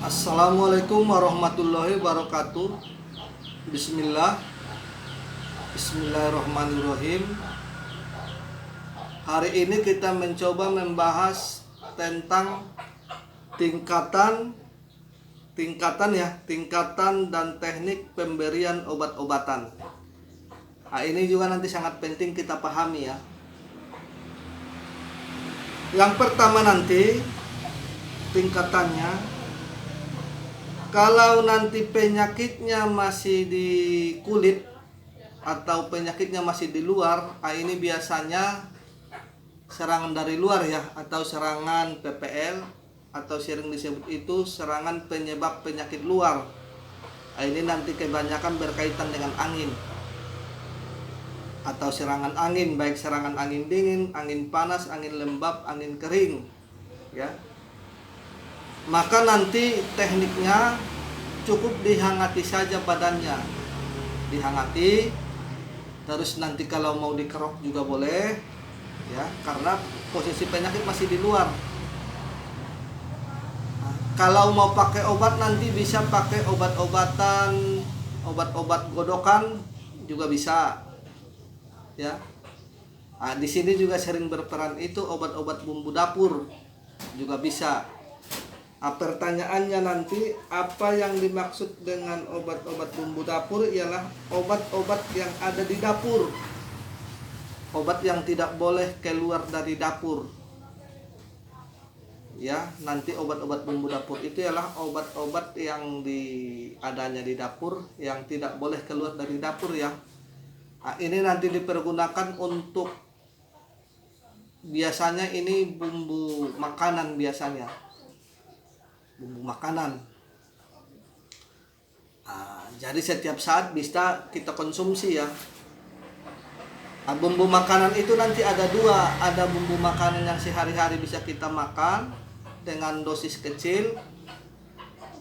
Assalamualaikum warahmatullahi wabarakatuh. Bismillahirrahmanirrahim. Hari ini kita mencoba membahas tentang tingkatan dan teknik pemberian obat-obatan. Nah, ini juga nanti sangat penting kita pahami ya. Yang pertama nanti tingkatannya, kalau nanti penyakitnya masih di kulit atau penyakitnya masih di luar, ini biasanya serangan dari luar ya, atau serangan PPL, atau sering disebut itu serangan penyebab penyakit luar. Ini nanti kebanyakan berkaitan dengan angin atau serangan angin, baik serangan angin dingin, angin panas, angin lembab, angin kering ya. Maka nanti tekniknya cukup dihangati saja badannya, dihangati. Terus nanti kalau mau dikerok juga boleh ya, karena posisi penyakit masih di luar. Nah, kalau mau pakai obat nanti bisa pakai obat-obatan, obat-obat godokan juga bisa ya. Nah, di sini juga sering berperan itu obat-obat bumbu dapur juga bisa. Nah, pertanyaannya nanti, apa yang dimaksud dengan obat-obat bumbu dapur? Ialah obat-obat yang ada di dapur, obat yang tidak boleh keluar dari dapur ya. Nanti obat-obat bumbu dapur itu ialah obat-obat yang adanya di dapur, yang tidak boleh keluar dari dapur ya. Nah, ini nanti dipergunakan untuk, biasanya ini bumbu makanan, biasanya bumbu makanan. Nah, jadi setiap saat bisa kita konsumsi ya. Nah, bumbu makanan itu nanti ada dua, ada bumbu makanan yang sehari-hari bisa kita makan dengan dosis kecil,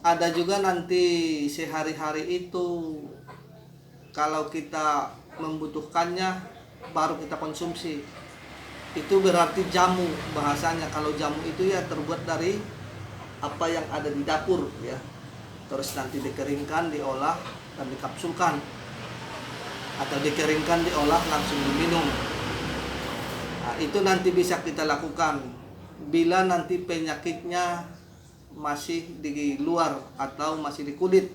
ada juga nanti sehari-hari itu kalau kita membutuhkannya baru kita konsumsi. Itu berarti jamu bahasanya. Kalau jamu itu ya terbuat dari apa yang ada di dapur ya, terus nanti dikeringkan, diolah dan dikapsulkan, atau dikeringkan, diolah langsung diminum. Nah, itu nanti bisa kita lakukan bila nanti penyakitnya masih di luar atau masih di kulit.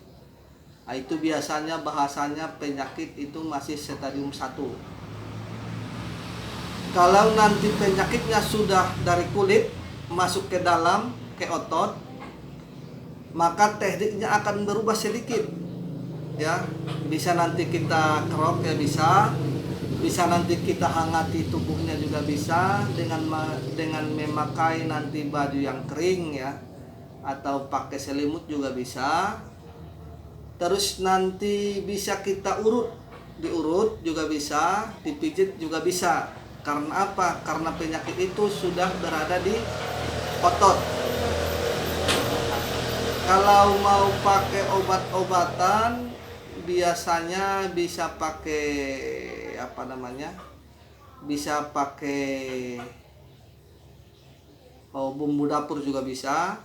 Nah, itu biasanya bahasanya penyakit itu masih stadium 1. Kalau nanti penyakitnya sudah dari kulit masuk ke dalam, ke otot, maka tekniknya akan berubah sedikit ya. Bisa nanti kita kerok ya, bisa nanti kita hangati tubuhnya juga bisa, dengan memakai nanti baju yang kering ya, atau pakai selimut juga bisa. Terus nanti bisa kita diurut juga bisa, dipijit juga bisa. Karena apa? Karena penyakit itu sudah berada di otot. Kalau mau pakai obat-obatan biasanya bisa pakai bisa pakai bumbu dapur juga bisa.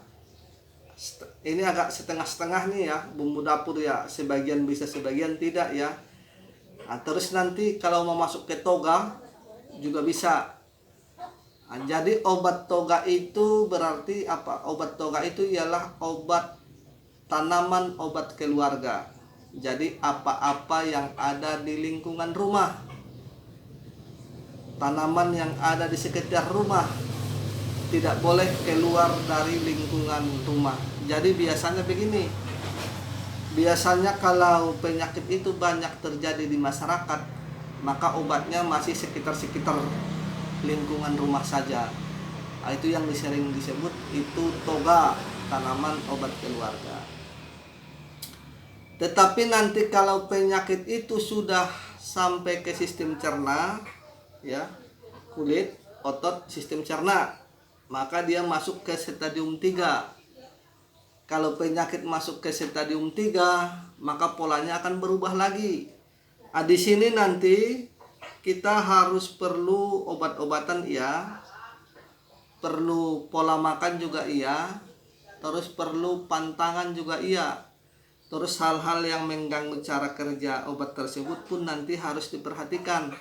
Ini agak setengah-setengah nih ya, bumbu dapur ya, sebagian bisa sebagian tidak ya. Nah, terus nanti kalau mau masuk ke toga juga bisa. Nah, jadi obat toga itu berarti apa? Obat toga itu ialah obat tanaman, obat keluarga. Jadi apa-apa yang ada di lingkungan rumah, tanaman yang ada di sekitar rumah, tidak boleh keluar dari lingkungan rumah. Jadi biasanya begini, biasanya kalau penyakit itu banyak terjadi di masyarakat, maka obatnya masih sekitar lingkungan rumah saja. Nah, itu yang sering disebut itu toga, tanaman obat keluarga. Tetapi nanti kalau penyakit itu sudah sampai ke sistem cerna ya, kulit, otot, sistem cerna, maka dia masuk ke stadium 3. Kalau penyakit masuk ke stadium 3, maka polanya akan berubah lagi. Nah, di sini nanti kita harus perlu obat-obatan iya, perlu pola makan juga iya, terus perlu pantangan juga iya. Terus hal-hal yang mengganggu cara kerja obat tersebut pun nanti harus diperhatikan.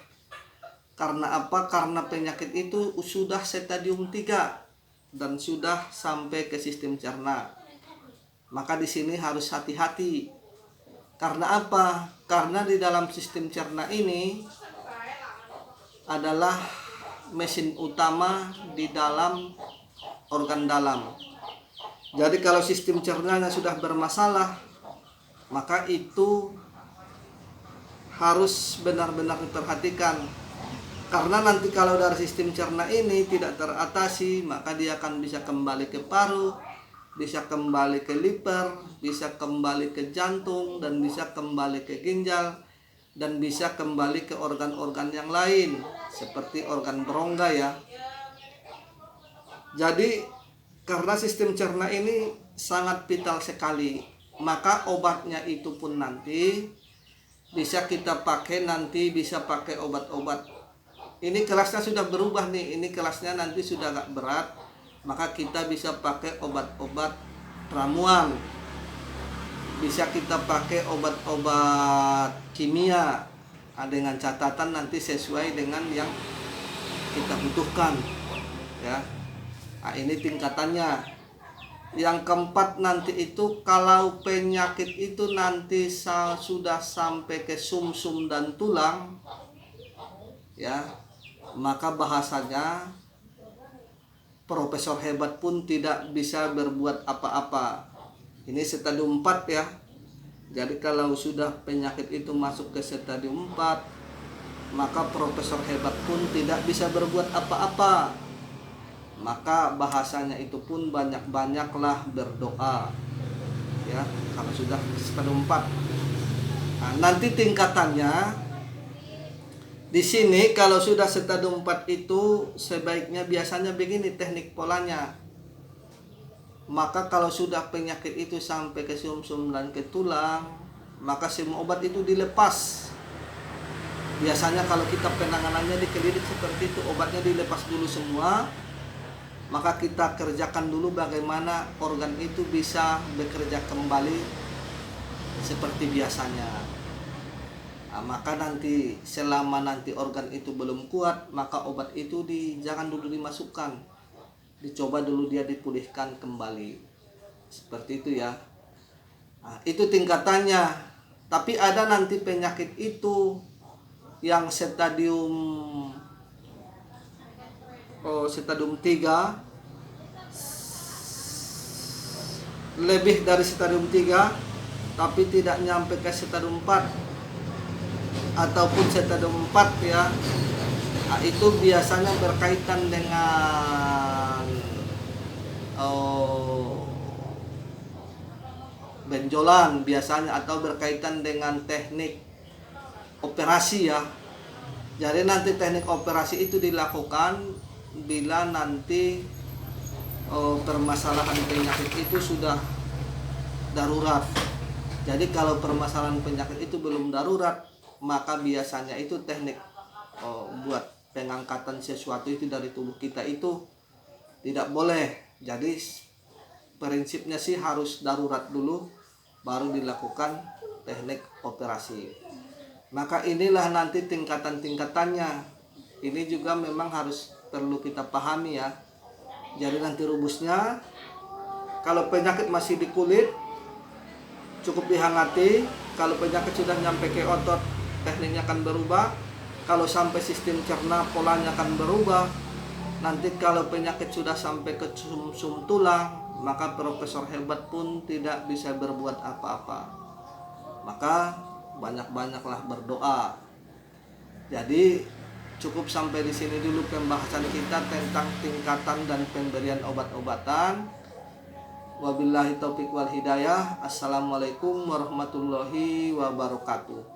Karena apa? Karena penyakit itu sudah stadium 3 dan sudah sampai ke sistem cerna. Maka di sini harus hati-hati. Karena apa? Karena di dalam sistem cerna ini adalah mesin utama di dalam organ dalam. Jadi kalau sistem cernanya sudah bermasalah, maka itu harus benar-benar diperhatikan. Karena nanti kalau dari sistem cerna ini tidak teratasi, maka dia akan bisa kembali ke paru, bisa kembali ke liver, bisa kembali ke jantung, dan bisa kembali ke ginjal, dan bisa kembali ke organ-organ yang lain seperti organ berongga ya. Jadi karena sistem cerna ini sangat vital sekali, maka obatnya itu pun nanti bisa kita pakai, nanti bisa pakai obat-obat. Ini kelasnya sudah berubah nih, ini kelasnya nanti sudah agak berat, maka kita bisa pakai obat-obat ramuan, bisa kita pakai obat-obat kimia, dengan catatan nanti sesuai dengan yang kita butuhkan ya. Nah, ini tingkatannya. Yang keempat nanti itu kalau penyakit itu nanti sudah sampai ke sumsum dan tulang ya, maka bahasanya profesor hebat pun tidak bisa berbuat apa-apa. Ini stadium 4 ya. Jadi kalau sudah penyakit itu masuk ke stadium 4, maka profesor hebat pun tidak bisa berbuat apa-apa. Maka bahasanya itu pun banyak-banyaklah berdoa ya, kalau sudah stadium 4. Nah, nanti tingkatannya di sini kalau sudah stadium 4 itu sebaiknya biasanya begini teknik polanya. Maka kalau sudah penyakit itu sampai ke sumsum dan ke tulang, maka semua obat itu dilepas. Biasanya kalau kita penanganannya di klinik seperti itu, obatnya dilepas dulu semua. Maka kita kerjakan dulu bagaimana organ itu bisa bekerja kembali seperti biasanya. Nah, maka nanti selama nanti organ itu belum kuat, maka obat itu jangan dulu dimasukkan, dicoba dulu dia dipulihkan kembali seperti itu ya. Nah, itu tingkatannya. Tapi ada nanti penyakit itu yang stadium 3, lebih dari stadium 3 tapi tidak nyampe ke stadium 4 ataupun stadium 4 ya. Nah, itu biasanya berkaitan dengan benjolan biasanya, atau berkaitan dengan teknik operasi ya. Jadi nanti teknik operasi itu dilakukan bila nanti permasalahan penyakit itu sudah darurat. Jadi kalau permasalahan penyakit itu belum darurat, maka biasanya itu teknik buat pengangkatan sesuatu itu dari tubuh kita itu tidak boleh. Jadi prinsipnya sih harus darurat dulu baru dilakukan teknik operasi. Maka inilah nanti tingkatan-tingkatannya. Ini juga memang harus perlu kita pahami ya. Jadi nanti rumusnya, kalau penyakit masih di kulit cukup dihangati. Kalau penyakit sudah nyampe ke otot, tekniknya akan berubah. Kalau sampai sistem cerna, polanya akan berubah. Nanti kalau penyakit sudah sampai ke sumsum tulang, maka profesor hebat pun tidak bisa berbuat apa-apa. Maka banyak-banyaklah berdoa. Jadi cukup sampai di sini dulu pembahasan kita tentang tingkatan dan pemberian obat-obatan. Wabillahi taufiq wal hidayah. Assalamualaikum warahmatullahi wabarakatuh.